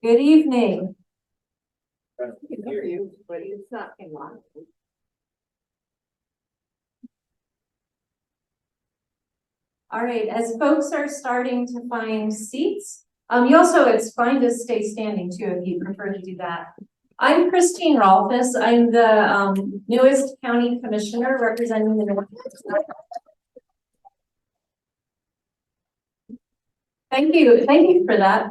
Good evening. I can hear you, but it's not in line. All right, as folks are starting to find seats, it's fine to stay standing too if you prefer to do that. I'm Christine Rolfus. I'm the newest county commissioner representing the Northwest. Thank you for that.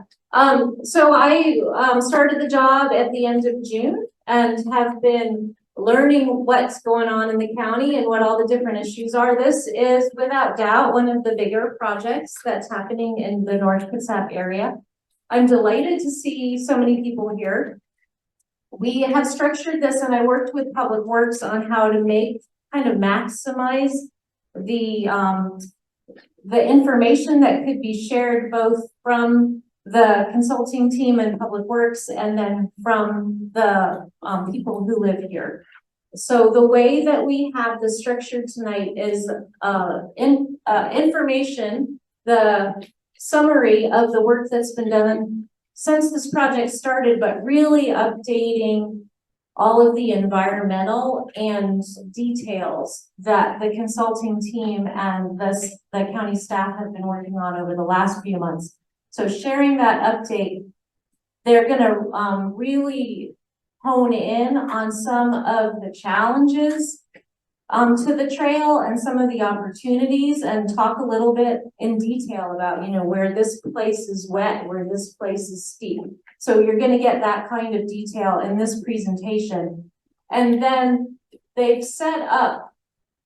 So I started the job at the end of June and have been learning what's going on in the county and what all the different issues are. This is without doubt one of the bigger projects that's happening in the North Kitsap area. I'm delighted to see so many people here. We have structured this, and I worked with Public Works on how to maximize the information that could be shared both from the consulting team and Public Works and then from the people who live here. So the way that we have this structured tonight is information, the summary of the work that's been done since this project started, but really updating all of the environmental and details that the consulting team and the county staff have been working on over the last few months. So sharing that update, they're gonna really hone in on some of the challenges to the trail and some of the opportunities, and talk a little bit in detail about, where this place is wet, where this place is steep. So you're going to get that kind of detail in this presentation. And then they've set up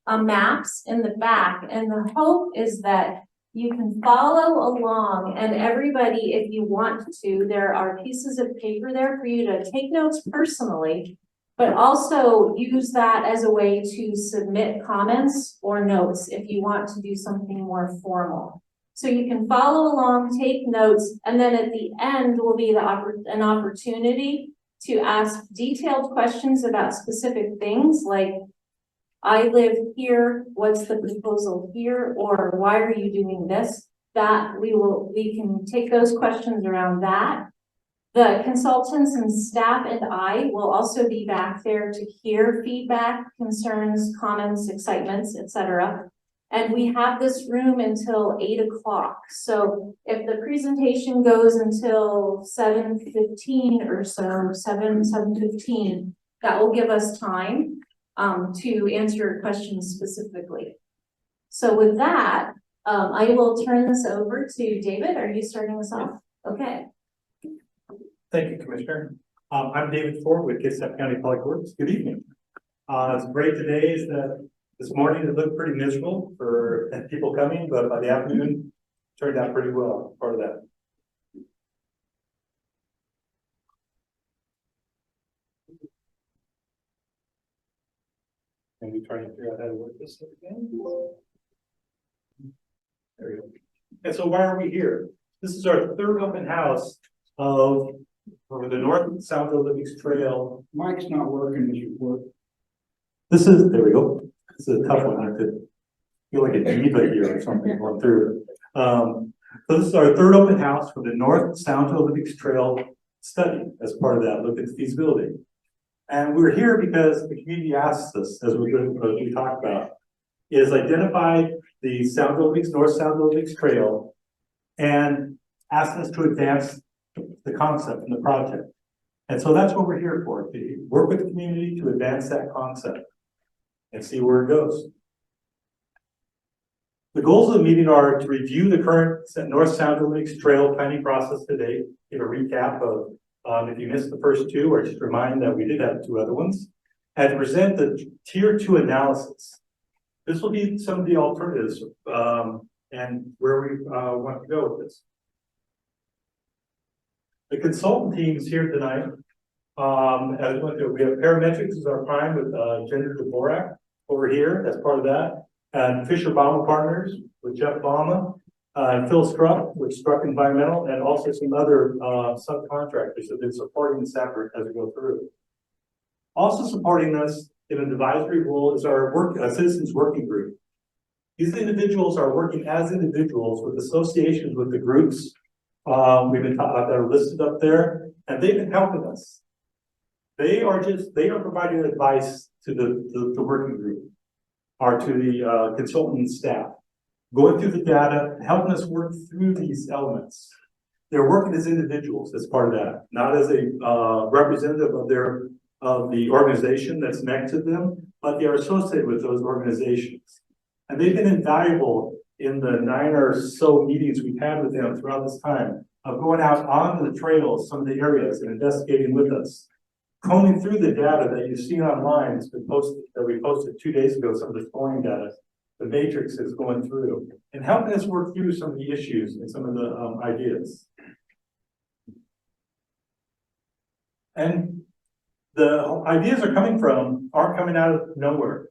maps in the back, and the hope is that you can follow along, and everybody, if you want to, there are pieces of paper there for you to take notes personally, but also use that as a way to submit comments or notes if you want to do something more formal. So you can follow along, take notes, and then at the end will be an opportunity to ask detailed questions about specific things like, I live here, what's the proposal here, or why are you doing this? That we can take those questions around that. The consultants and staff and I will also be back there to hear feedback, concerns, comments, excitements, etc. And we have this room until 8 o'clock. So if the presentation goes until 7:15 or so, 7:15, that will give us time to answer questions specifically. So with that, I will turn this over to David. Are you starting us off? Okay. Thank you, Commissioner. I'm David Ford with Kitsap County Public Works. Good evening. It's great today is that this morning it looked pretty miserable for people coming, but by the afternoon it turned out pretty well. Part of that. And we trying to figure out how to work this again. There we go. And so why are we here? This is our third open house of over the north and south of Livings Trail. Mike's not working as you work. This is, there we go. This is a tough one. I could feel like a diva here or something going through. So this is our third open house for the north and south of Livings Trail study as part of that look at feasibility. And we're here because the community asked us, as we talked about, is identify the north-south Livings Trail and asked us to advance the concept and the project. And so that's what we're here for, to work with the community to advance that concept and see where it goes. The goals of the meeting are to review the current north-south Livings Trail planning process today, give a recap of if you missed the first two, or just remind that we did have two other ones, and present the tier 2 analysis. This will be some of the alternatives and where we want to go with this. The consultant team is here tonight. As we went through, we have Parametrics as our prime with Jennifer Dvorak over here. That's part of that. And Fisher Bauma Partners with Jeff Bauma, and Phil Struck with Struck Environmental, and also some other subcontractors that have been supporting this effort as we go through. Also supporting us in an advisory role is our citizens working group. These individuals are working as individuals with associations with the groups We've been taught that are listed up there, and they've been helping us. They are providing advice to the working group, or to the consultant staff, going through the data, helping us work through these elements. They're working as individuals as part of that, not as a representative of the organization that's next to them, but they are associated with those organizations. And they've been invaluable in the 9 or so meetings we've had with them throughout this time of going out onto the trails, some of the areas, and investigating with us, combing through the data that you've seen online. It's been posted, that we posted 2 days ago, some of the scoring data, the matrix is going through, and helping us work through some of the issues and some of the ideas. And the ideas aren't coming out of nowhere.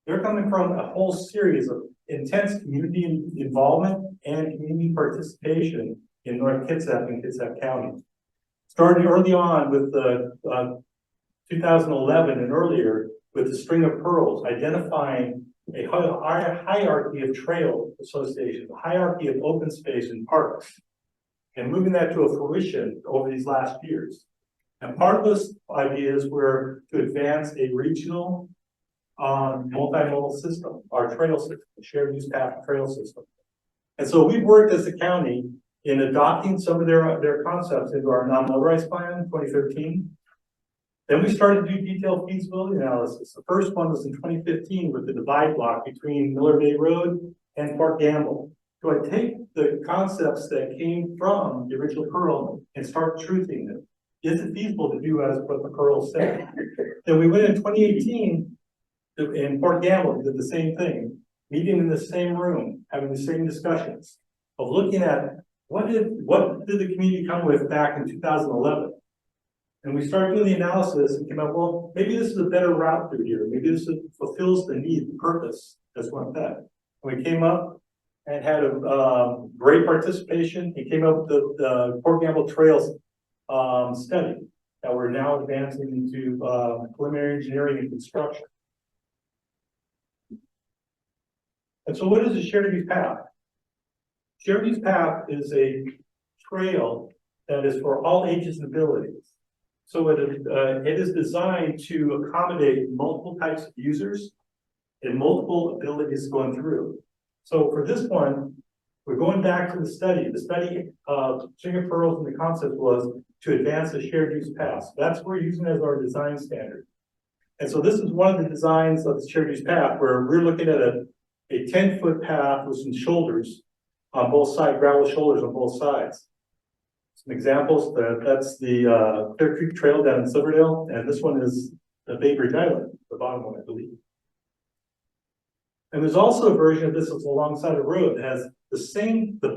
They're coming from a whole series of intense community involvement and community participation in North Kitsap and Kitsap County. Starting early on with the 2011 and earlier with the String of Pearls, identifying a hierarchy of trail associations, a hierarchy of open space and parks, and moving that to a fruition over these last years. And part of those ideas were to advance a regional multimodal system, our trail system, shared use path trail system. And so we've worked as a county in adopting some of their concepts into our non-motorized plan, 2013. Then we started to do detailed feasibility analysis. The first one was in 2015 with the divide block between Miller Bay Road and Fort Gamble. So I take the concepts that came from the original Pearl and start truthing them. Is it feasible to do as what the Pearl said? Then we went in 2018 in Fort Gamble, did the same thing, meeting in the same room, having the same discussions of looking at what did the community come with back in 2011? And we started doing the analysis and came up, well, maybe this is a better route through here. Maybe this fulfills the need, the purpose that's what that. And we came up and had a great participation. He came up with the Fort Gamble Trails study that we're now advancing into preliminary engineering and construction. And so what is a shared use path? Shared use path is a trail that is for all ages and abilities. So it is designed to accommodate multiple types of users and multiple abilities going through. So for this one, we're going back to the study. The study of String of Pearls and the concept was to advance a shared use path. So that's what we're using as our design standard. And so this is one of the designs of the shared use path where we're looking at a 10-foot path with some shoulders on both sides, gravel shoulders on both sides. Some examples, that's the Clear Creek Trail down in Silverdale, and this one is the Bay Bridge Island, the bottom one, I believe. And there's also a version of this that's alongside a road that has the same, the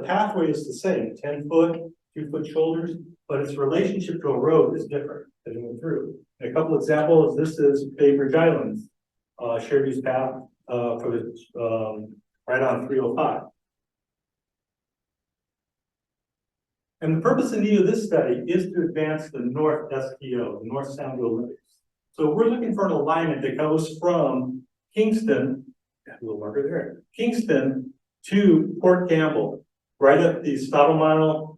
pathway is the same, 10-foot, 2-foot shoulders, but its relationship to a road is different as you go through. And a couple examples, this is Bay Bridge Island's shared use path for the right on 305. And the purpose and need of this study is to advance the North STO, the North Sound Olympics. So we're looking for an alignment that goes from Kingston, a little marker there, Kingston to Port Gamble, right at the Stottlemyre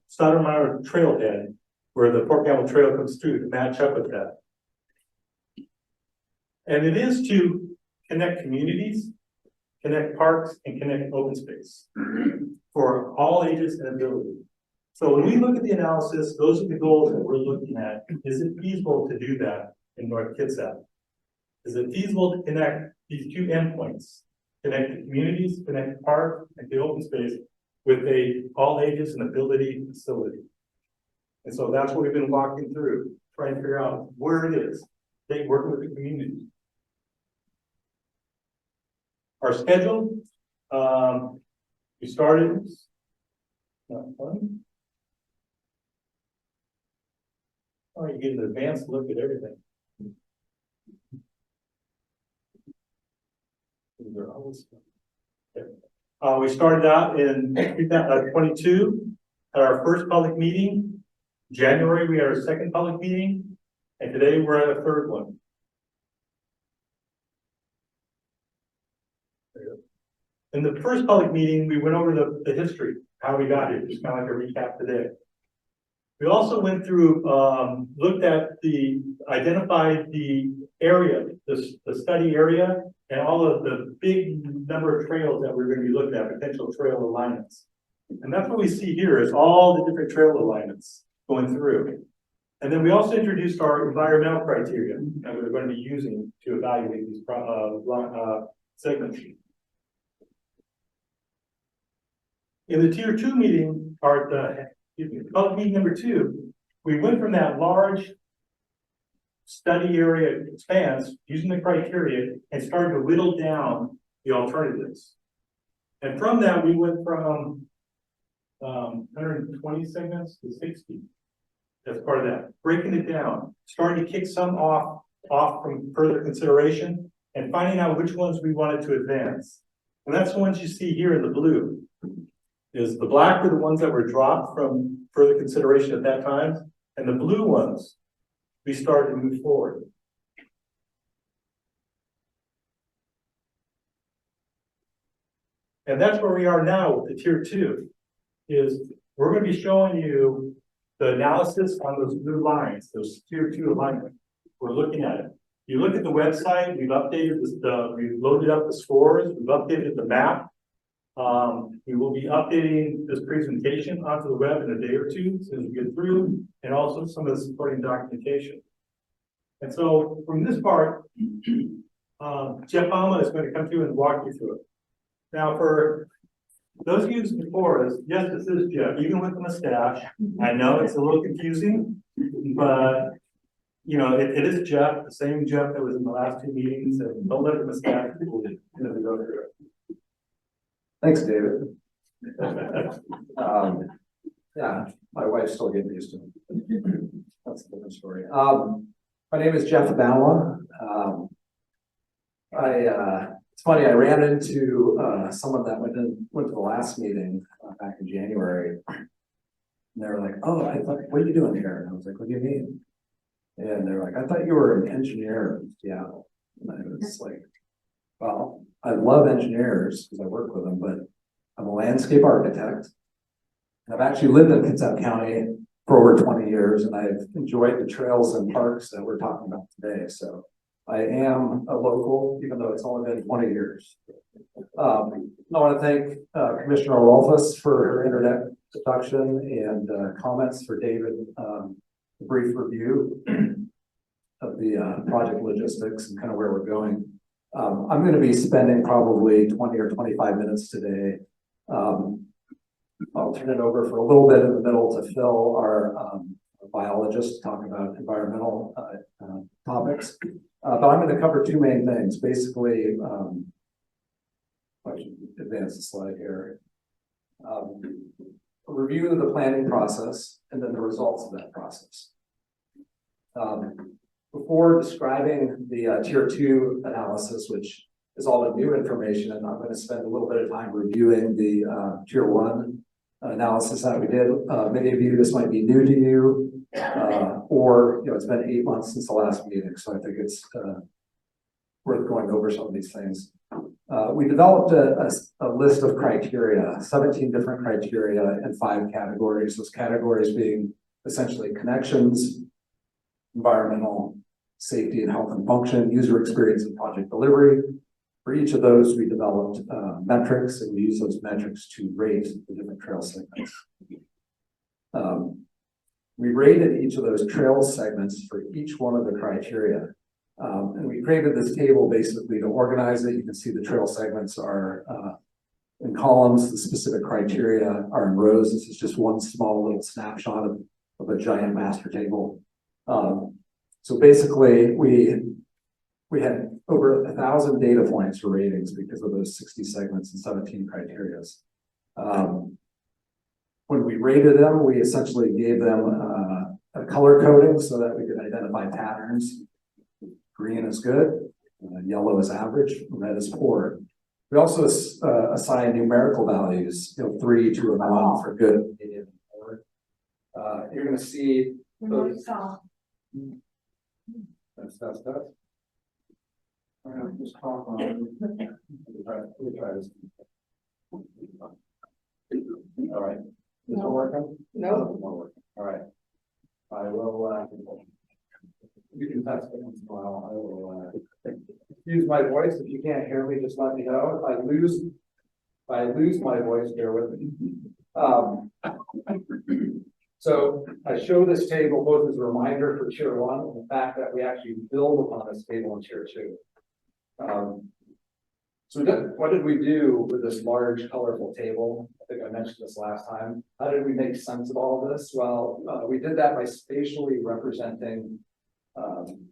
trailhead, where the Port Gamble Trail comes through to match up with that. And it is to connect communities, connect parks, and connect open space for all ages and abilities. So when we look at the analysis, those are the goals that we're looking at. Is it feasible to do that in North Kitsap? Is it feasible to connect these two endpoints? Connect the communities, connect the park, and the open space with a all ages and ability facility. And so that's what we've been walking through, trying to figure out where it is. They working with the community. Our schedule, we started, not fun. Oh, you get an advanced look at everything. We started out in 2022 at our first public meeting. January, we had our second public meeting, and today we're at a third one. In the first public meeting, we went over the history how we got here, just kind of like a recap today. We also went through, looked at identified the area, the study area, and all of the big number of trails that we're going to be looking at, potential trail alignments. And that's what we see here is all the different trail alignments going through. And then we also introduced our environmental criteria that we're going to be using to evaluate these segments. In the tier 2 meeting, or public meeting number 2, we went from that large study area expanse using the criteria and started to whittle down the alternatives. And from that, we went from 120 segments to 60. That's part of that. Breaking it down, starting to kick some off from further consideration and finding out which ones we wanted to advance. And that's the ones you see here in the blue. Is the black were the ones that were dropped from further consideration at that time, and the blue ones we started to move forward. And that's where we are now with the tier 2, is we're going to be showing you the analysis on those blue lines, those tier 2 alignment. We're looking at it. You look at the website, we've updated we've loaded up the scores, we've updated the map. We will be updating this presentation onto the web in a day or two as soon as we get through, and also some of the supporting documentation. And so from this part, Jeff Alma is going to come through and walk you through it. Now, for those of you before us, yes, this is Jeff, even with the mustache. I know it's a little confusing, but you know, it is Jeff, the same Jeff that was in the last 2 meetings, and don't let the mustache fool you as we go through it. Thanks, David. Yeah, my wife's still getting used to it. That's a different story. My name is Jeff Bala. It's funny, I ran into someone that went to the last meeting back in January. And they were like, "Oh, I thought, what are you doing here?" And I was like, "What do you mean?" And they're like, "I thought you were an engineer in Seattle." And I was like, "Well, I love engineers because I work with them, but I'm a landscape architect. And I've actually lived in Kitsap County for over 20 years, and I've enjoyed the trails and parks that we're talking about today. So I am a local, even though it's only been 20 years. I want to thank Commissioner Rolfus for her introduction and comments for David, a brief review of the project logistics and kind of where we're going. I'm going to be spending probably 20 or 25 minutes today. I'll turn it over for a little bit in the middle to Phil, our biologist, to talk about environmental topics. But I'm going to cover 2 main things. Basically, I should advance the slide here. A review of the planning process and then the results of that process. Before describing the tier 2 analysis, which is all the new information, and I'm going to spend a little bit of time reviewing the tier 1 analysis that we did. Many of you, this might be new to you, or you know, it's been 8 months since the last meeting, so I think it's worth going over some of these things. We developed a list of criteria, 17 different criteria and 5 categories. Those categories being essentially connections, environmental, safety and health and function, user experience and project delivery. For each of those, we developed metrics, and we use those metrics to rate the different trail segments. We rated each of those trail segments for each one of the criteria. And we created this table basically to organize it. You can see the trail segments are in columns, the specific criteria are in rows. This is just one small little snapshot of a giant master table. So basically, we had over 1,000 data points for ratings because of those 60 segments and 17 criteria. When we rated them, we essentially gave them a color coding so that we could identify patterns. Green is good, yellow is average, red is poor. We also assign numerical values, 3, 2, and 1 for good, medium, and poor. You're going to see those. That's. I'm going to just talk on. Let me try this. All right. This one working? No. Oh, this one working. All right. I will, you can test it once in a while. I will, use my voice. If you can't hear me, just let me know. If I lose my voice, bear with me. So I show this table both as a reminder for tier one and the fact that we actually build upon this table in tier two. So what did we do with this large colorful table? I think I mentioned this last time. How did we make sense of all of this? Well, we did that by spatially representing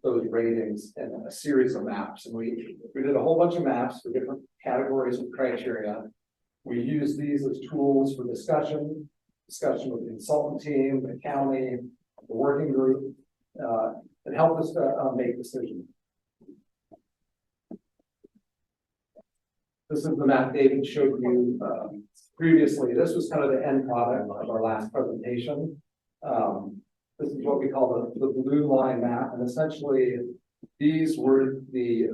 those ratings in a series of maps. And we did a whole bunch of maps for different categories of criteria. We used these as tools for discussion with the consultant team, the county, the working group, and helped us make decisions. This is the map David showed you previously. This was kind of the end product of our last presentation. This is what we call the blue line map, and essentially these were the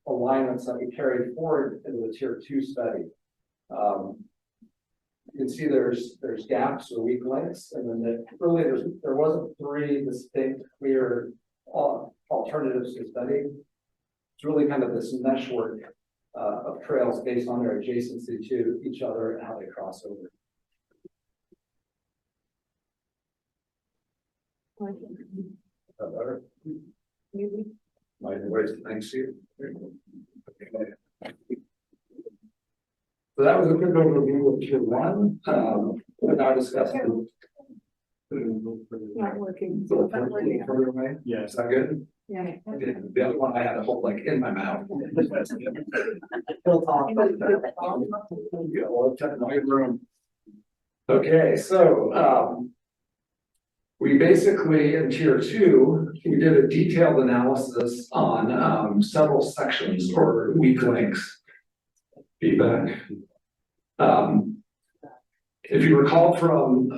alignments that we carried forward into the tier two study. You can see there's gaps or weak links, and then really there wasn't three distinct clear alternatives to study. It's really kind of this meshwork of trails based on their adjacency to each other and how they cross over. Better? My voice, thanks you. So that was a quick overview of tier one. We're now discussing. Not working. So Not working. further away? Yeah. Is that good? Yeah. The other one I had to hold like in my mouth. Okay, so we basically in tier two, we did a detailed analysis on several sections or weak links. Feedback. If you recall from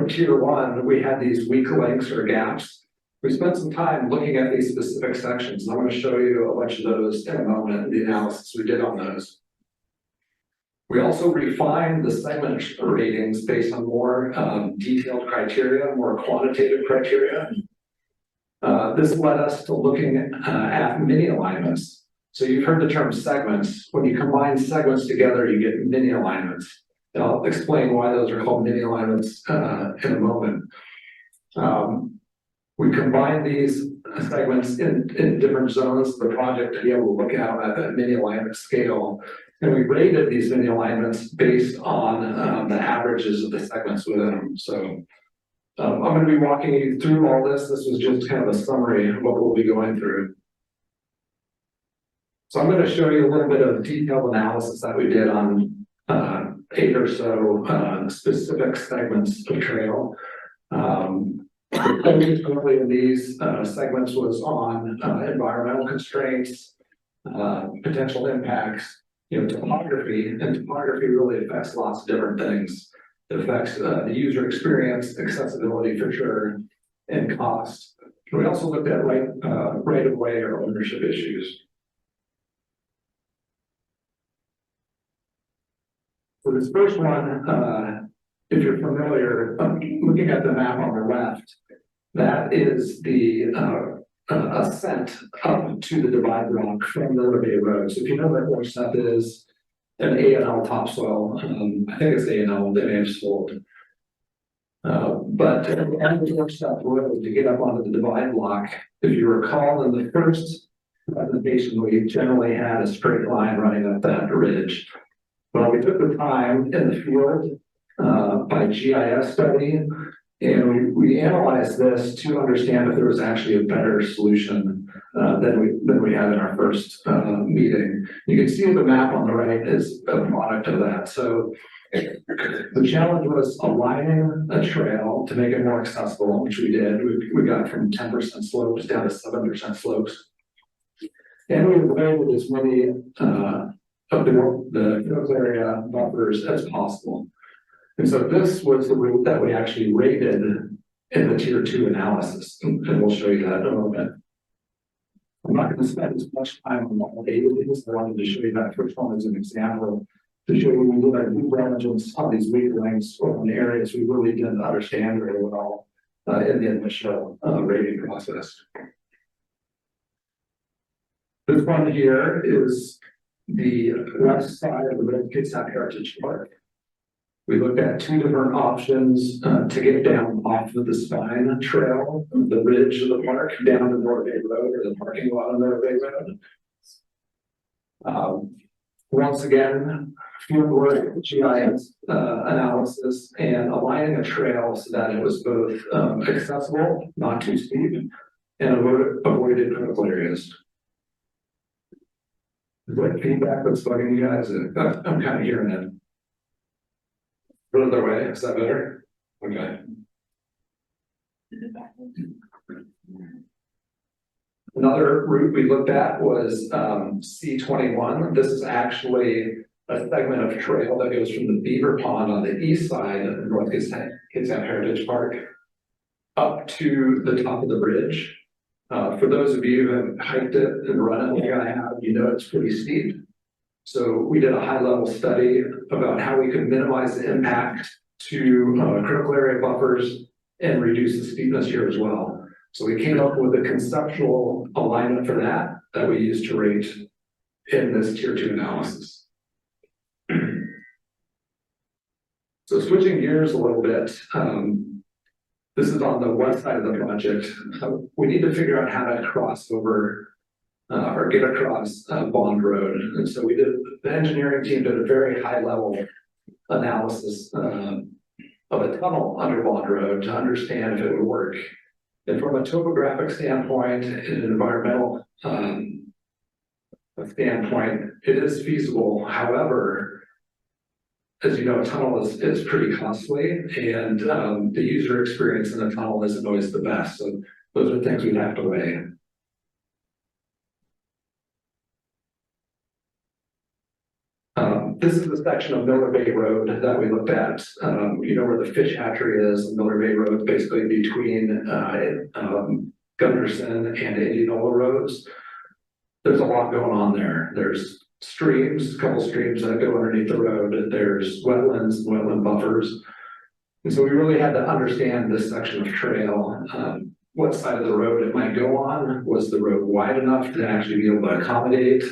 tier one, we had these weak links or gaps. We spent some time looking at these specific sections, and I'm going to show you a bunch of those in a moment, the analysis we did on those. We also refined the segment ratings based on more detailed criteria, more quantitative criteria. This led us to looking at mini alignments. So you've heard the term segments. When you combine segments together, you get mini alignments. And I'll explain why those are called mini alignments in a moment. We combine these segments in different zones of the project to be able to look out at that mini alignment scale. And we rated these mini alignments based on the averages of the segments within them. So I'm going to be walking you through all this. This was just kind of a summary of what we'll be going through. So I'm going to show you a little bit of detailed analysis that we did on 8 or so specific segments of trail. The focus really in these segments was on environmental constraints, potential impacts, topography, and topography really affects lots of different things. It affects the user experience, accessibility for sure, and cost. We also looked at right of way or ownership issues. So this first one, if you're familiar, looking at the map on the left, that is the ascent up to the divide rock from the River Bay Road. So if you know what Orstep is, an A&L topsoil, I think it's A&L, they may have sold. But at the end of the Orstep Road, to get up onto the divide block, if you recall in the first presentation, we generally had a straight line running up that ridge. Well, we took the time in the field by GIS study, and we analyzed this to understand if there was actually a better solution than we had in our first meeting. You can see the map on the right is a product of that. So the challenge was aligning a trail to make it more accessible, which we did. We got from 10% slopes down to 7% slopes. And we avoided as many of the field area buffers as possible. And so this was the route that we actually rated in the tier 2 analysis, and we'll show you that in a moment. I'm not going to spend as much time on all 8 of these. I wanted to show you that first one as an example to show you what our due diligence on these weak links or on areas we really didn't understand very well in the initial rating process. This one here is the west side of the Red Kitsap Heritage Park. We looked at two different options to get down off of the spine trail, the ridge of the park, down to North Bay Road or the parking lot on North Bay Road. Once again, field work, GIS analysis, and aligning a trail so that it was both accessible, not too steep, and avoided critical areas. What feedback that's bugging you guys? I'm kind of hearing it. Further away, is that better? Okay. Another route we looked at was C21. This is actually a segment of trail that goes from the Beaver Pond on the east side of North Kitsap Heritage Park up to the top of the bridge. For those of you who have hiked it and run it like I have, you know it's pretty steep. So we did a high-level study about how we could minimize the impact to critical area buffers and reduce the steepness here as well. So we came up with a conceptual alignment for that we used to rate in this tier 2 analysis. So switching gears a little bit, this is on the west side of the project. We need to figure out how to cross over or get across Bond Road. And so the engineering team did a very high level analysis of a tunnel under Bond Road to understand if it would work. And from a topographic standpoint and an environmental standpoint, it is feasible. However, as you know, a tunnel is pretty costly, and the user experience in a tunnel isn't always the best. So those are things we'd have to weigh. This is the section of Miller Bay Road that we looked at. You know where the fish hatchery is, Miller Bay Road, basically between Gunderson and Indianola roads. There's a lot going on there. There's streams, a couple streams that go underneath the road. There's wetlands, wetland buffers. And so we really had to understand this section of trail, what side of the road it might go on. Was the road wide enough to actually be able to accommodate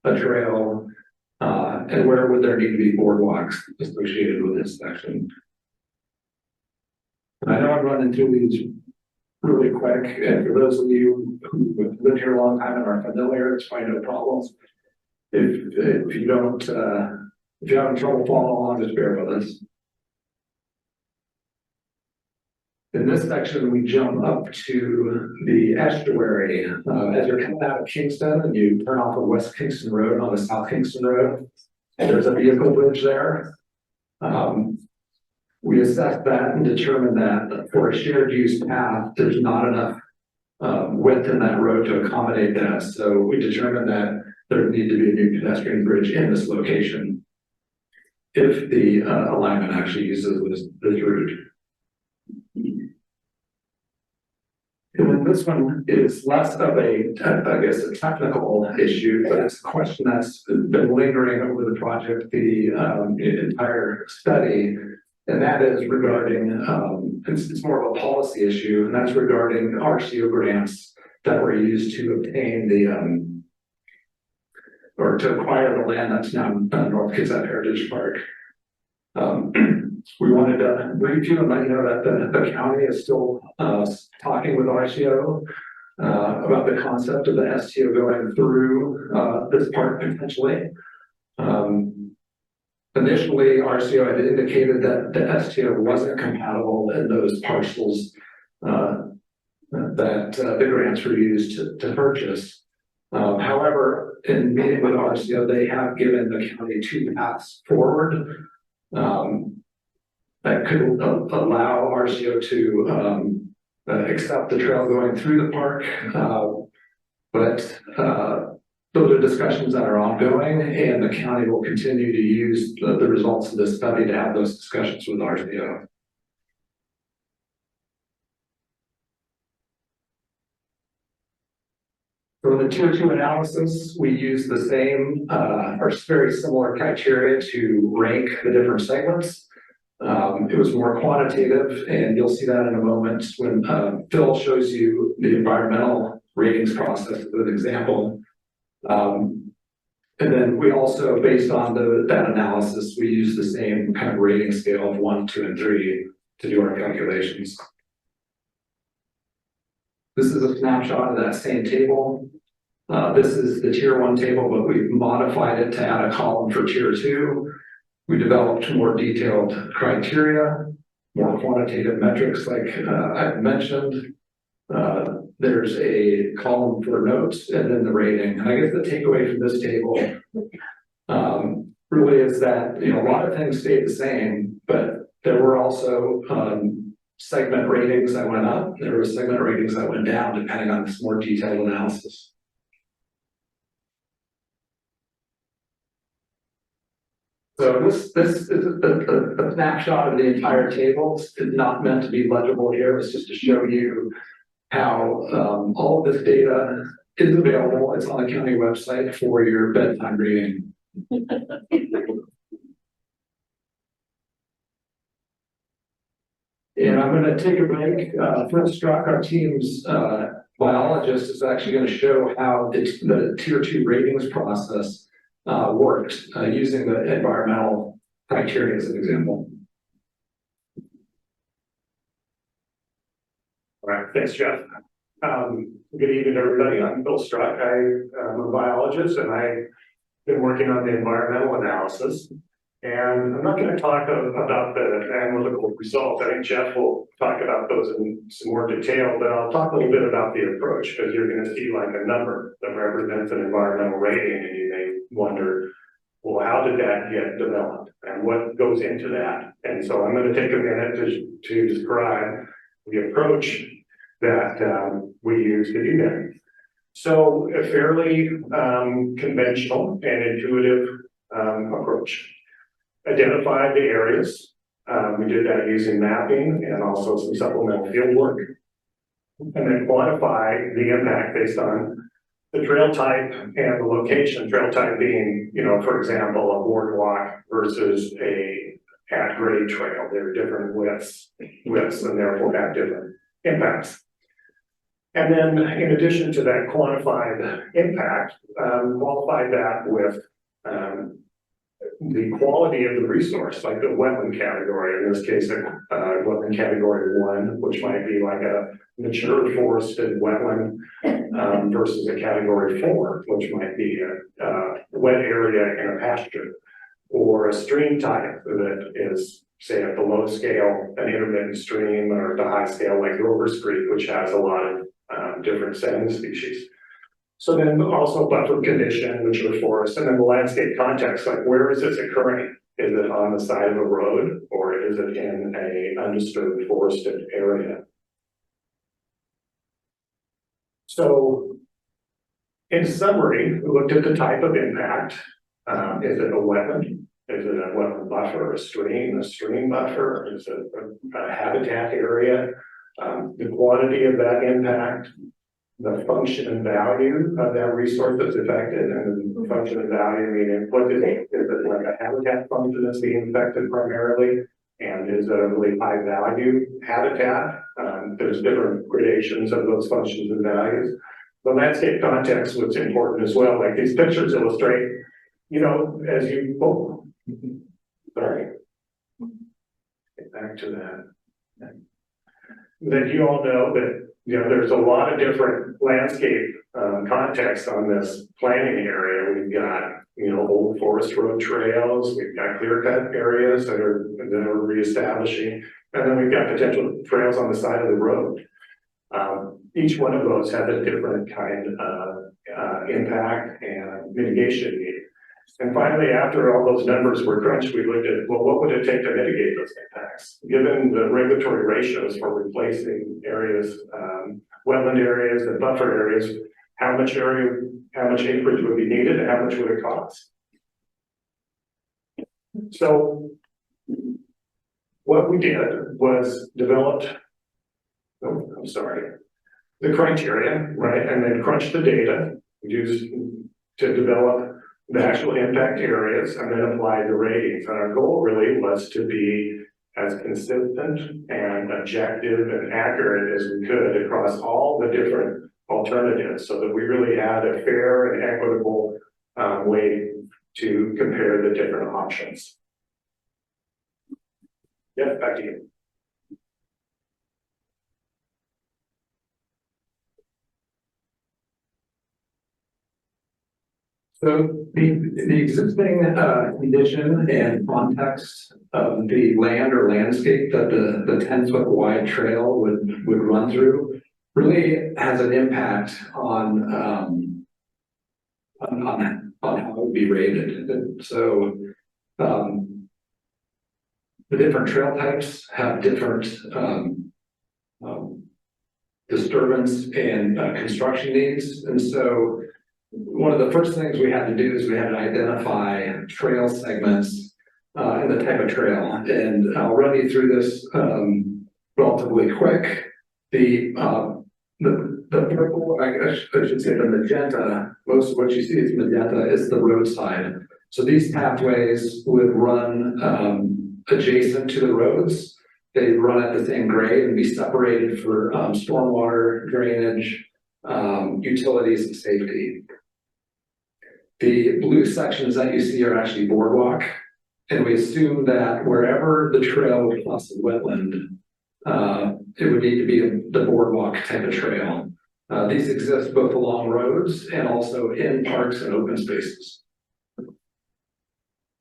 a trail? And where would there need to be boardwalks associated with this section? And I know I'm running through these really quick, and for those of you who have lived here a long time and are familiar, it's fine, no problems. If you don't, if you're having trouble following along, just bear with us. In this section, we jump up to the estuary. As you're coming out of Kingston and you turn off of West Kingston Road on the South Kingston Road, there's a vehicle bridge there. We assessed that and determined that for a shared use path, there's not enough width in that road to accommodate that. So we determined that there would need to be a new pedestrian bridge in this location if the alignment actually uses this route. And then this one is less of a, I guess, a technical issue, but it's a question that's been lingering over the project, the entire study, and that is regarding, it's more of a policy issue, and that's regarding RCO grants that were used to obtain the, or to acquire the land that's now North Kitsap Heritage Park. We wanted to brief you and let you know that the county is still talking with RCO about the concept of the STO going through this park potentially. Initially, RCO had indicated that the STO wasn't compatible in those parcels that the grants were used to purchase. However, in meeting with RCO, they have given the county two paths forward that could allow RCO to accept the trail going through the park. But those are discussions that are ongoing, and the county will continue to use the results of this study to have those discussions with RCO. For the tier two analysis, we use the same, or very similar criteria to rank the different segments. It was more quantitative, and you'll see that in a moment when Phil shows you the environmental ratings process as an example. And then we also, based on that analysis, we use the same kind of rating scale of 1, 2, and 3 to do our calculations. This is a snapshot of that same table. This is the tier 1 table, but we've modified it to add a column for tier 2. We developed more detailed criteria, more quantitative metrics like I've mentioned. There's a column for notes and then the rating. And I guess the takeaway from this table really is that, you know, a lot of things stayed the same, but there were also segment ratings that went up. There were segment ratings that went down depending on this more detailed analysis. So this is a snapshot of the entire table. It's not meant to be legible here. It's just to show you how all of this data is available. It's on the county website for your bedtime reading. And I'm going to take a break. First, Strzok, our team's biologist, is actually going to show how the tier 2 ratings process worked using the environmental criteria as an example. All right, thanks, Jeff. Good evening, everybody. I'm Bill Strzok. I'm a biologist, and I've been working on the environmental analysis. And I'm not going to talk about the analytical results. I think Jeff will talk about those in some more detail, but I'll talk a little bit about the approach, because you're going to see like a number that represents an environmental rating, and you may wonder, well, how did that get developed and what goes into that? And so I'm going to take a minute to describe the approach that we use to do that. So a fairly conventional and intuitive approach. Identify the areas. We did that using mapping and also some supplemental field work. And then quantify the impact based on the trail type and the location. Trail type being, you know, for example, a boardwalk versus a at-grade trail. They're different widths and therefore have different impacts. And then in addition to that quantified impact, qualify that with the quality of the resource, like the wetland category, in this case, wetland category 1, which might be like a mature forested wetland versus a category 4, which might be a wet area in a pasture, or a stream type that is, say, at the low scale, an intermittent stream, or at the high scale, like Rover's Creek, which has a lot of different salmon species. So then also buffer condition, which are forests, and then the landscape context, like where is this occurring? Is it on the side of a road, or is it in a undisturbed forested area? So in summary, we looked at the type of impact. Is it a wetland? Is it a wetland buffer, a stream buffer? Is it a habitat area? The quantity of that impact, the function and value of that resource that's affected, and the function and value meaning what is it like a habitat function that's being affected primarily, and is it a really high value habitat? There's different gradations of those functions and values. The landscape context was important as well. Like these pictures illustrate, you know, as you sorry, get back to that. That you all know that, you know, there's a lot of different landscape context on this planning area. We've got, you know, old forest road trails, we've got clear cut areas that are reestablishing, and then we've got potential trails on the side of the road. Each one of those has a different kind of impact and mitigation need. And finally, after all those numbers were crunched, we looked at, well, what would it take to mitigate those impacts? Given the regulatory ratios for replacing areas, wetland areas and buffer areas, how much acreage would be needed and how much would it cost? So what we did was developed, the criteria, right, and then crunch the data, used to develop the actual impact areas and then apply the ratings. And our goal really was to be as consistent and objective and accurate as we could across all the different alternatives so that we really had a fair and equitable way to compare the different options. Yeah, back to you. So the existing condition and context of the land or landscape that the 10-foot wide trail would run through really has an impact on how it would be rated. And so the different trail types have different disturbance and construction needs, and so one of the first things we had to do is we had to identify trail segments and the type of trail. And I'll run you through this relatively quick. The purple, I should say the magenta, most of what you see is magenta, is the roadside. So these pathways would run adjacent to the roads. They run at the same grade and be separated for stormwater, drainage, utilities, and safety. The blue sections that you see are actually boardwalk, and we assume that wherever the trail would cross the wetland, it would need to be the boardwalk type of trail. These exist both along roads and also in parks and open spaces.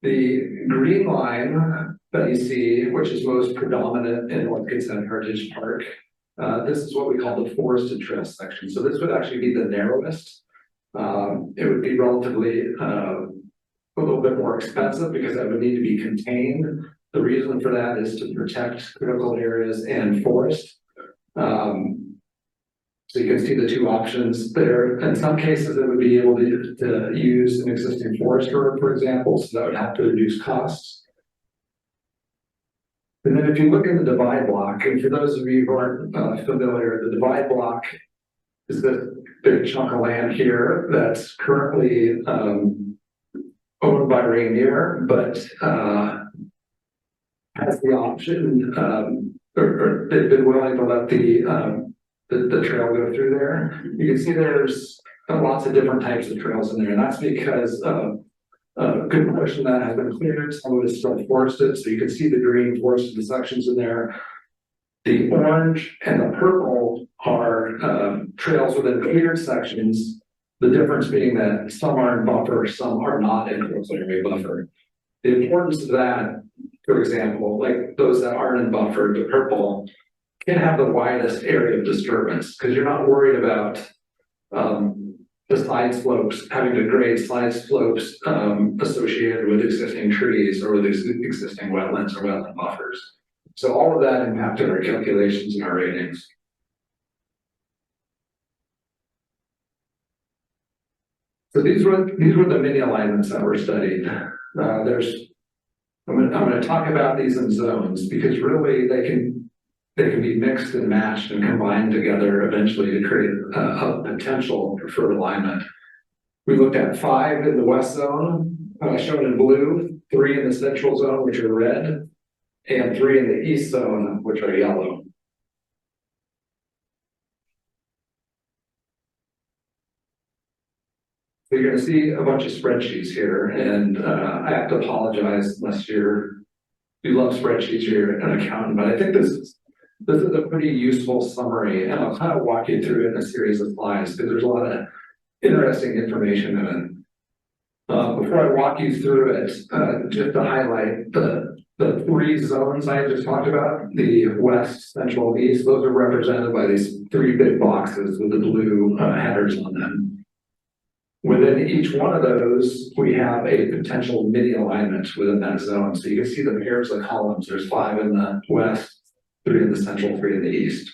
The green line that you see, which is most predominant in North Consent Heritage Park, this is what we call the forested trail section. So this would actually be the narrowest. It would be relatively a little bit more expensive because that would need to be contained. The reason for that is to protect critical areas and forest. So you can see the two options there. In some cases, it would be able to use an existing forest road, for example, so that would have to reduce costs. And then if you look in the divide block, and for those of you who aren't familiar, the divide block is this big chunk of land here that's currently owned by Rainier, but has the option, or they've been willing to let the trail go through there. You can see there's lots of different types of trails in there, and that's because a good portion of that has been cleared. Some of it is still forested, so you can see the green forested sections in there. The orange and the purple are trails within cleared sections. The difference being that some are in buffer, some are not in coastal area buffer. The importance of that, for example, like those that aren't in buffer, the purple, can have the widest area of disturbance because you're not worried about the side slopes, having to grade side slopes associated with existing trees or with existing wetlands or wetland buffers. So all of that impacted our calculations and our ratings. So these were the mini alignments that were studied. I'm going to talk about these in zones because really they can be mixed and matched and combined together eventually to create a potential for alignment. We looked at 5 in the west zone, shown in blue, 3 in the central zone, which are red, and 3 in the east zone, which are yellow. So you're going to see a bunch of spreadsheets here, and I have to apologize unless you love spreadsheets, you're an accountant, but I think this is a pretty useful summary, and I'll kind of walk you through it in a series of slides because there's a lot of interesting information in it. Before I walk you through it, just to highlight the 3 zones I just talked about, the west, central, east, those are represented by these 3 big boxes with the blue headers on them. Within each one of those, we have a potential mini alignment within that zone. So you can see the pairs of columns. There's 5 in the west, 3 in the central, 3 in the east.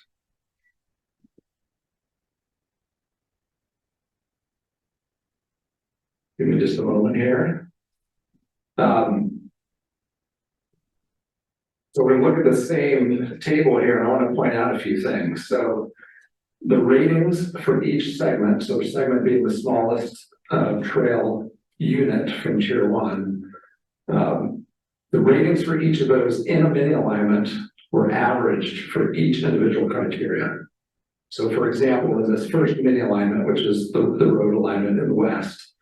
Give me just a moment here. So we're going to look at the same table here, and I want to point out a few things. So the ratings for each segment, so segment being the smallest trail unit from tier one, the ratings for each of those in a mini alignment were averaged for each individual criteria. So for example, in this first mini alignment, which is the road alignment in the west,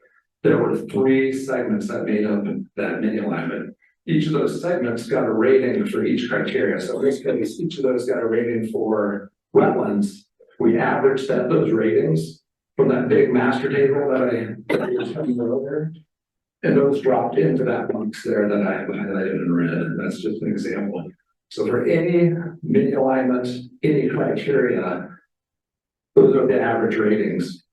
there were 3 segments that made up that mini alignment. Each of those segments got a rating for each criteria. So in this case, each of those got a rating for wetlands. We averaged those ratings from that big master table that I was talking about earlier. And those dropped into that box there that I highlighted in red. That's just an example. So for any mini alignment, any criteria, those are the average ratings.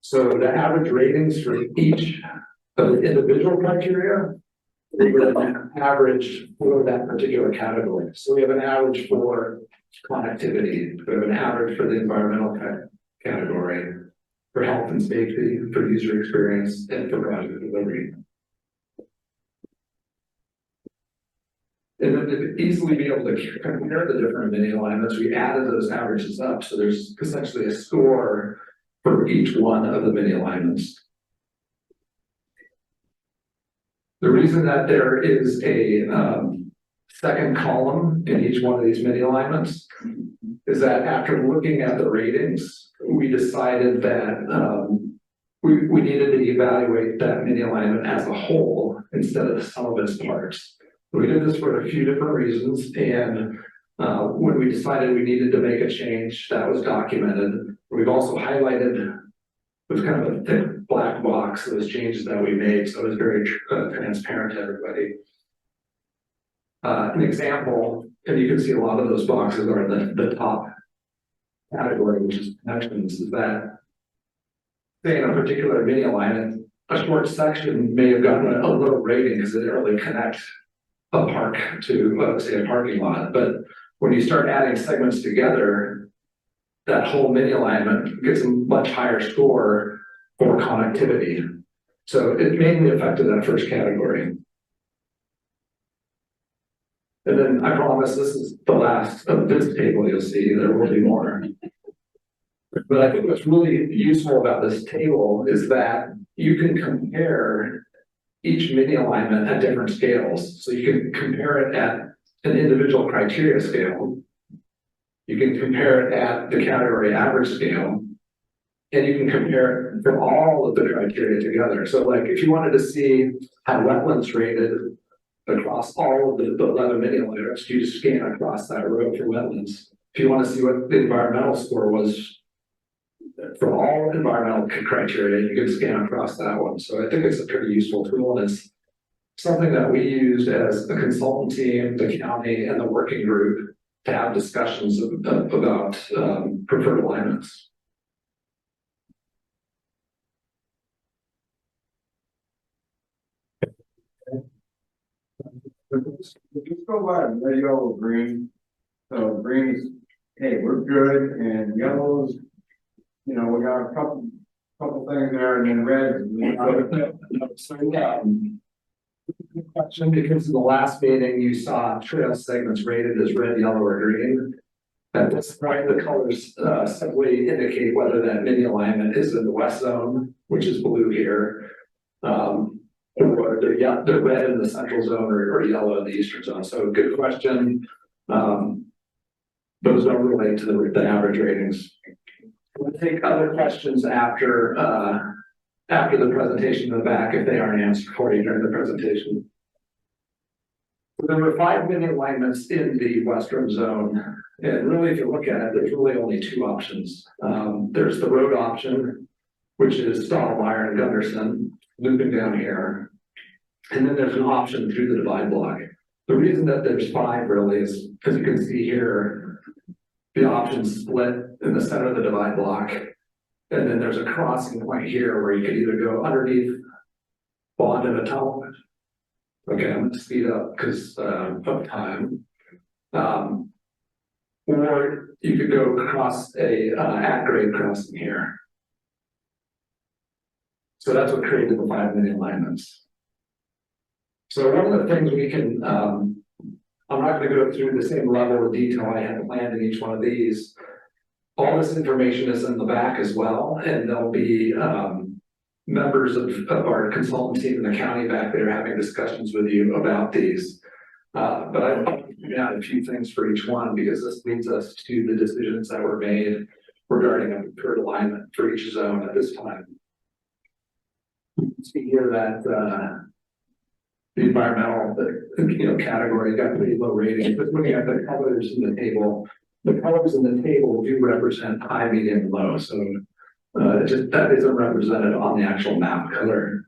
So the average ratings for each of the individual criteria, we have an average for that particular category. So we have an average for connectivity, we have an average for the environmental category, for health and safety, for user experience, and for project delivery. And then to easily be able to compare the different mini alignments, we added those averages up. So there's essentially a score for each one of the mini alignments. The reason that there is a second column in each one of these mini alignments is that after looking at the ratings, we decided that we needed to evaluate that mini alignment as a whole instead of the sum of its parts. We did this for a few different reasons, and when we decided we needed to make a change, that was documented. We've also highlighted with kind of a thick black box those changes that we made, so it was very transparent to everybody. An example, and you can see a lot of those boxes are in the top category, which is connections, is that say in a particular mini alignment, a short section may have gotten a low rating because it didn't really connect a park to say a parking lot. But when you start adding segments together, that whole mini alignment gets a much higher score for connectivity. So it mainly affected that first category. And then I promise this is the last of this table you'll see, there will be more. But I think what's really useful about this table is that you can compare each mini alignment at different scales. So you can compare it at an individual criteria scale. You can compare it at the category average scale. And you can compare it for all of the criteria together. So like if you wanted to see how wetlands rated across all of the 11 mini alignments, you just scan across that row for wetlands. If you want to see what the environmental score was for all environmental criteria, you can scan across that one. So I think it's a pretty useful tool, and it's something that we used as a consultant team, the county, and the working group to have discussions about preferred alignments. Just go by red, yellow, green. So green is, hey, we're good, and yellows, you know, we got a couple things there, and then red. Good question, because in the last meeting you saw trail segments rated as red, yellow, or green. At this point, the colors simply indicate whether that mini alignment is in the west zone, which is blue here, or they're red in the central zone or yellow in the eastern zone. So good question. Those don't relate to the average ratings. We'll take other questions after the presentation in the back if they aren't answered for you during the presentation. There were 5 mini alignments in the western zone, and really if you look at it, there's really only 2 options. There's the road option, which is Stottlemyre and Gunderson, looping down here, and then there's an option through the divide block. The reason that there's 5 really is because you can see here, the options split in the center of the divide block. And then there's a crossing point here where you could either go underneath Bond and a tunnel. Okay, I'm gonna speed up because of time. Or you could go across a at-grade crossing here. So that's what created the 5 mini alignments. So one of the things we can I'm not gonna go through the same level of detail I had planned in each one of these. All this information is in the back as well, and there'll be, members of our consultant team in the county back there having discussions with you about these. But I want to point out a few things for each one, because this leads us to the decisions that were made regarding a preferred alignment for each zone at this time. See here that, the environmental, category got pretty low rating, but looking at the colors in the table, the colors in the table do represent high, medium, and low, so just that isn't represented on the actual map color.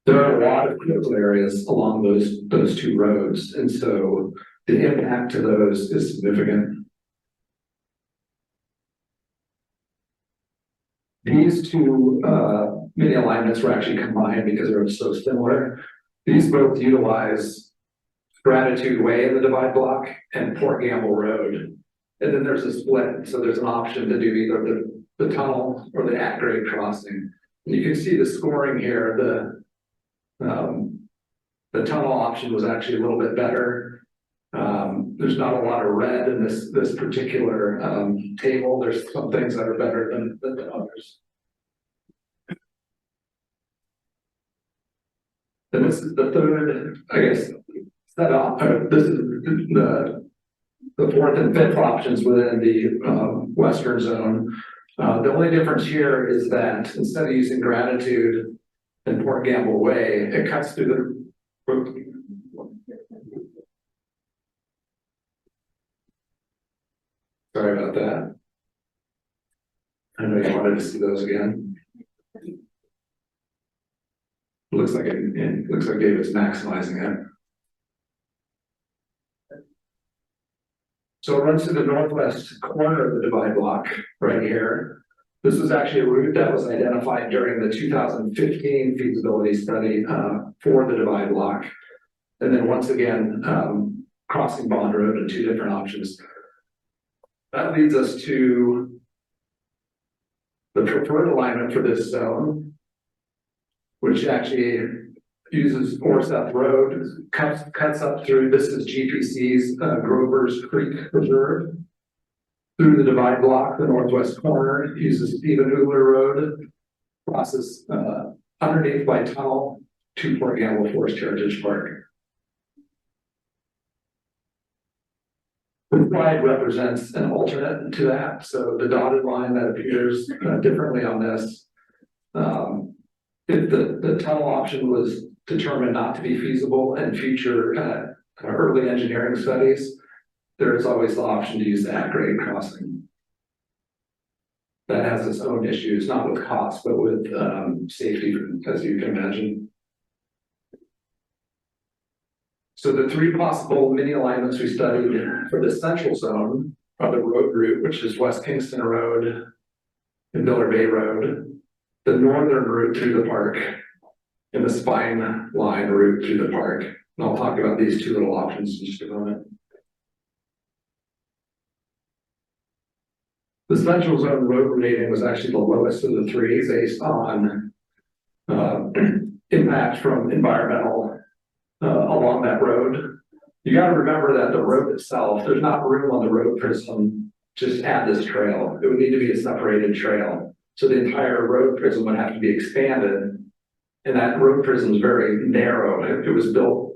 There are a lot of critical areas along those two roads, and so the impact to those is significant. These two mini alignments were actually combined because they're so similar. These both utilize Gratitude Way in the divide block and Port Gamble Road. And then there's a split, so there's an option to do either the tunnel or the at-grade crossing. And you can see the scoring here. The tunnel option was actually a little bit better. There's not a lot of red in this particular table. There's some things that are better than others. And this is the third, I guess, set up. This is the fourth and fifth options within the western zone. The only difference here is that instead of using Gratitude and Port Gamble Way, it cuts through the. Sorry about that. I know you wanted to see those again. Looks like it looks like David's maximizing it. So it runs to the northwest corner of the divide block right here. This was actually a route that was identified during the 2015 feasibility study for the divide block. And then once again, crossing Bond Road and two different options. That leads us to the preferred alignment for this zone, which actually uses Forsyth Road, cuts up through, this is GPC's Grover's Creek Reserve, through the divide block, the northwest corner, uses Stephen Oogler Road, crosses underneath by tunnel to Port Gamble Forest Heritage Park. The slide represents an alternate to that, so the dotted line that appears differently on this. If the tunnel option was determined not to be feasible in future early engineering studies, there is always the option to use the at-grade crossing. That has its own issues, not with cost, but with safety, as you can imagine. So the three possible mini alignments we studied for the central zone are the road route, which is West Kingston Road and Miller Bay Road, the northern route through the park, and the spine line route through the park. And I'll talk about these two little options in just a moment. The central zone road rating was actually the lowest of the three based on impact from environmental along that road. You got to remember that the road itself, there's not room on the road prism just add this trail. It would need to be a separated trail. So the entire road prism would have to be expanded. And that road prism is very narrow. It was built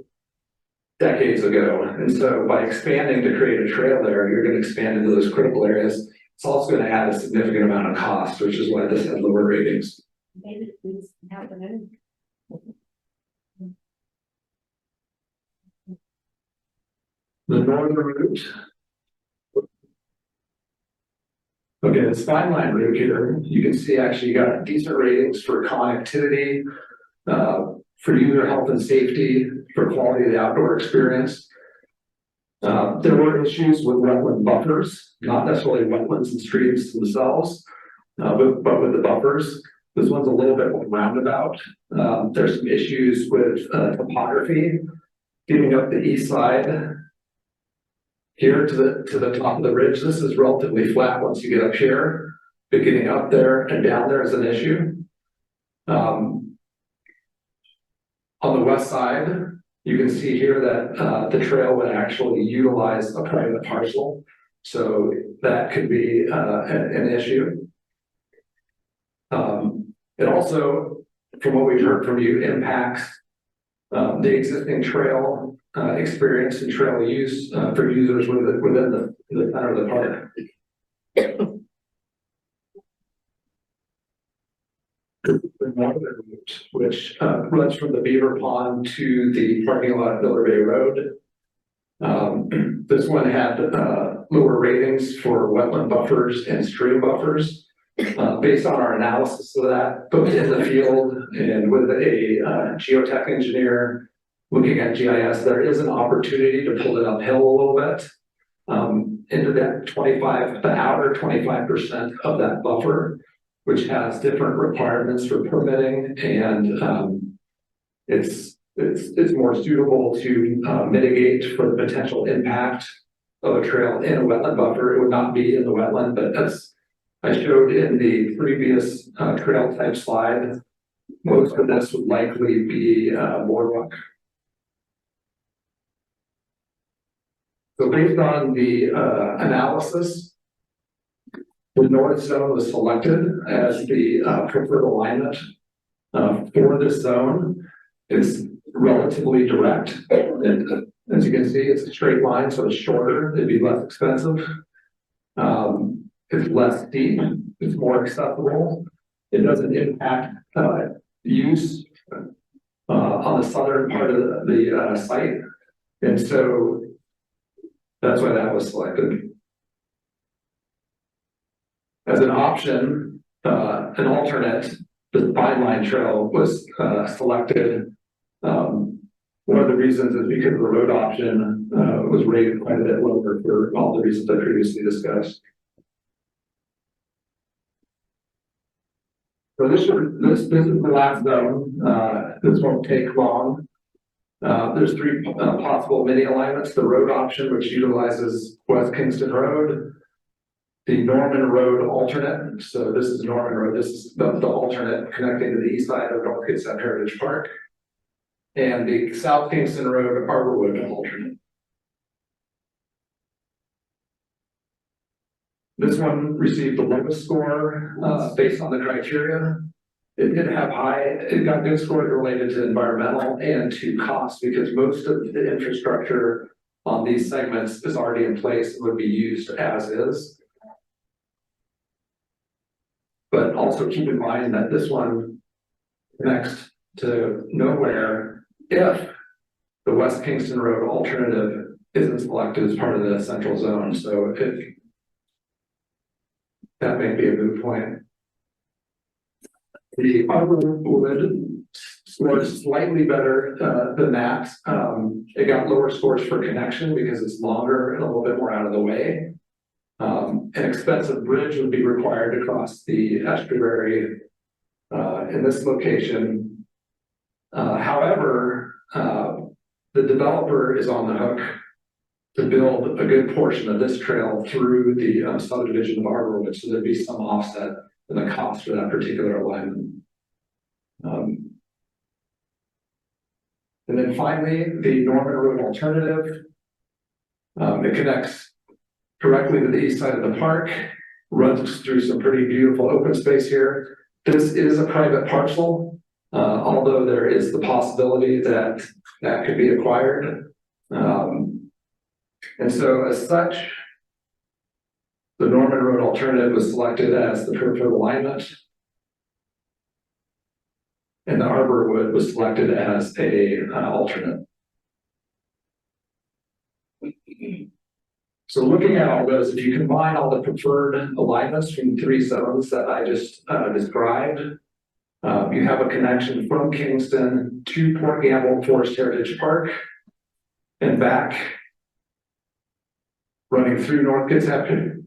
decades ago. And so by expanding to create a trail there, you're going to expand into those critical areas. It's also going to add a significant amount of cost, which is why this had lower ratings. Maybe it's happening. The northern route. Okay, the spine line route here, you can see actually you got decent ratings for connectivity, for user health and safety, for quality of the outdoor experience. There were issues with wetland buffers, not necessarily wetlands and streams themselves, but with the buffers. This one's a little bit more roundabout. There's some issues with topography, getting up the east side here to the top of the ridge. This is relatively flat once you get up here, but getting up there and down there is an issue. On the west side, You can see here that the trail would actually utilize a private parcel, so that could be an issue. It also, from what we've heard from you, impacts the existing trail experience and trail use for users within the center of the park. Which runs from the Beaver Pond to the parking lot at Miller Bay Road. This one had lower ratings for wetland buffers and stream buffers. Based on our analysis of that, both in the field and with a geotech engineer looking at GIS, there is an opportunity to pull it uphill a little bit into that 25% of that buffer, which has different requirements for permitting, and it's more suitable to mitigate for the potential impact of a trail in a wetland buffer. It would not be in the wetland, but as I showed in the previous trail type slide, most of this would likely be boardwalk. So based on the analysis, the north zone was selected as the preferred alignment for this zone. It's relatively direct, and as you can see, it's a straight line, so it's shorter, it'd be less expensive. It's less steep, it's more accessible. It doesn't impact use on the southern part of the site, and so that's why that was selected. As an option, an alternate, the Fine Line Trail was selected. One of the reasons is because the road option was rated quite a bit lower for all the reasons I previously discussed. So this is the last zone. This won't take long. There's three possible mini alignments: the road option, which utilizes West Kingston Road, the Norman Road alternate. So this is Norman Road. This is the alternate connecting to the east side of North Kitsap Heritage Park, and the South Kingston Road Arborwood alternate. This one received the lowest score based on the criteria. It did have it got good scores related to environmental and to cost, because most of the infrastructure on these segments is already in place and would be used as is. But also keep in mind that this one connects to nowhere if the West Kingston Road alternative isn't selected as part of the central zone. So that may be a moot point. The Arborwood scored slightly better than that. It got lower scores for connection because it's longer and a little bit more out of the way. An expensive bridge would be required to cross the estuary in this location. However, the developer is on the hook to build a good portion of this trail through the subdivision of Arborwood, so there'd be some offset in the cost for that particular alignment. And then finally, the Norman Road alternative. It connects directly to the east side of the park, runs through some pretty beautiful open space here. This is a private parcel, although there is the possibility that that could be acquired. And so as such, the Norman Road alternative was selected as the preferred alignment, and the Arborwood was selected as a alternate. So looking at all those, if you combine all the preferred alignments from the three zones that I just described, you have a connection from Kingston to Port Gamble Forest Heritage Park and back, running through North Kitsap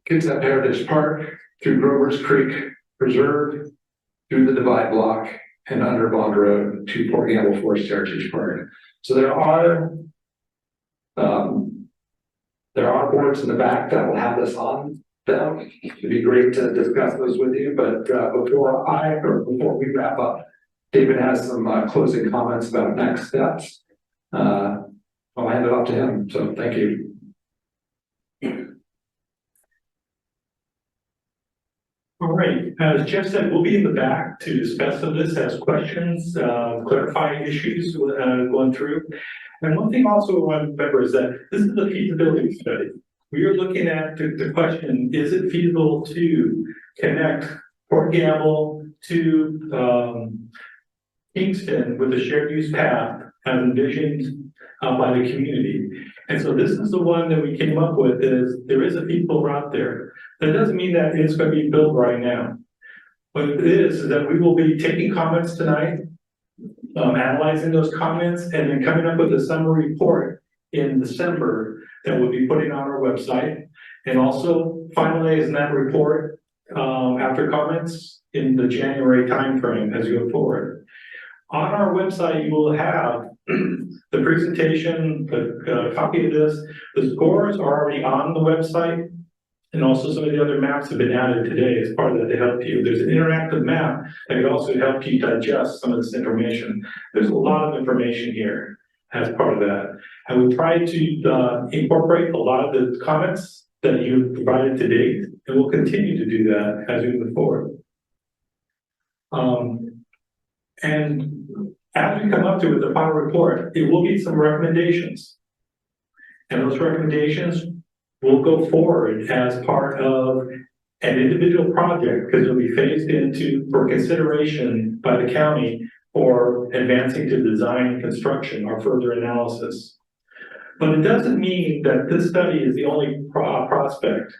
Heritage Park, through Grover's Creek Preserve, through the Divide Block, and under Bond Road to Port Gamble Forest Heritage Park. So there are boards in the back that will have this on them. It'd be great to discuss those with you, but before we wrap up, David has some closing comments about next steps. I'll hand it off to him, so thank you. All right, as Jeff said, we'll be in the back to discuss some of this, as questions, clarify issues going through. And one thing also I want to remember is that this is a feasibility study. We are looking at the question, is it feasible to connect Port Gamble to Kingston with a shared use path as envisioned by the community? And so this is the one that we came up with, is there is a feasible route there. That doesn't mean that it's going to be built right now. What it is that we will be taking comments tonight, analyzing those comments, and then coming up with a summary report in December that we'll be putting on our website, and also finalizing that report after comments in the January timeframe as you go forward. On our website, you will have the presentation, the copy of this. The scores are already on the website, and also some of the other maps have been added today as part of that to help you. There's an interactive map that could also help you digest some of this information. There's a lot of information here as part of that. And we tried to incorporate a lot of the comments that you've provided to date, and we'll continue to do that as we move forward. And as we come up to the final report, it will be some recommendations. And those recommendations will go forward as part of an individual project, because it'll be phased into for consideration by the county for advancing to design construction or further analysis. But it doesn't mean that this study is the only prospect.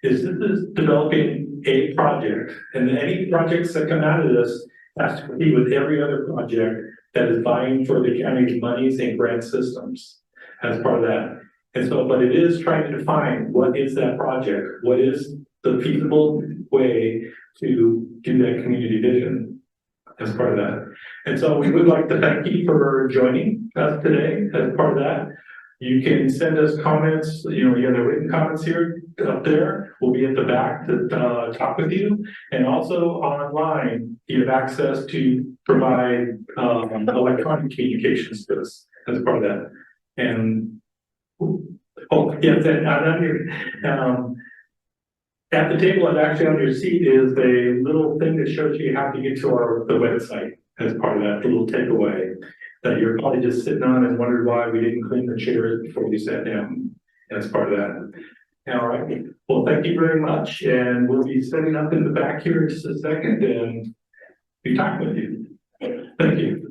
This is developing a project, and any projects that come out of this has to compete with every other project that is vying for the county's monies and grant systems as part of that. And so, but it is trying to define what is that project, what is the feasible way to do that community vision as part of that. And so we would like to thank you for joining us today as part of that. You can send us comments, you have the written comments here up there. We'll be at the back to talk with you. And also online, you have access to provide electronic communications to us as part of that. And yes, and I'm here. At the table and actually on your seat is a little thing that shows you how to get to the website as part of that little takeaway that you're probably just sitting on and wondered why we didn't clean the chairs before you sat down as part of that. All right. Well, thank you very much. And we'll be setting up in the back here in just a second and be talking with you. Thank you.